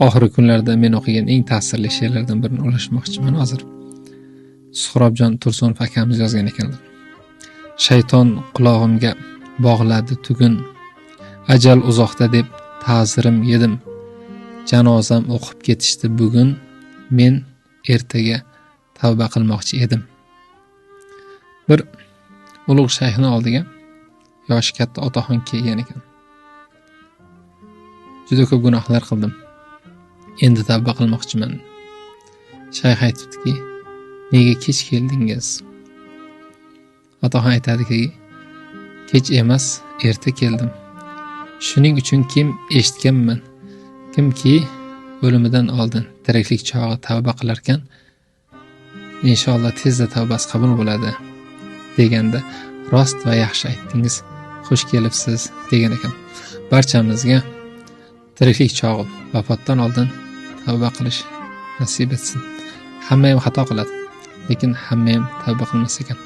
oxirgi kunlarda men o'qigan eng ta'sirli she'rlardan birini ulashmoqchiman hozir. Suhrobjon Tursunov akamiz yozgan ekanlar. Shayton qulog'imga bog'ladi tugun, ajal uzoqda deb ta'zirim yedim. Janozam o'qib ketishdi bugun, men ertaga tavba qilmoqchi edim. Bir ulug' shayxni oldiga yoshi katta otaxon kelgan ekan. Juda ko'p gunohlar qildim. Endi tavba qilmoqchiman. Shayx aytibdiki, nega kech keldingiz? Otaxon aytadiki, kech emas, erta keldim. Shuning uchun kim eshitganman, kimki o'limidan oldin tiriklik chog'i tavba qilarkan, inshaalloh tezda tavbasi qabul bo'ladi deganda, rost va yaxshi aytdingiz, xush kelibsiz degan ekan. Barchamizga tiriklik chog'i, vafotdan oldin tavba qilish nasib etsin. Hamma ham xato qiladi, lekin hamma ham tavba qilmas ekan.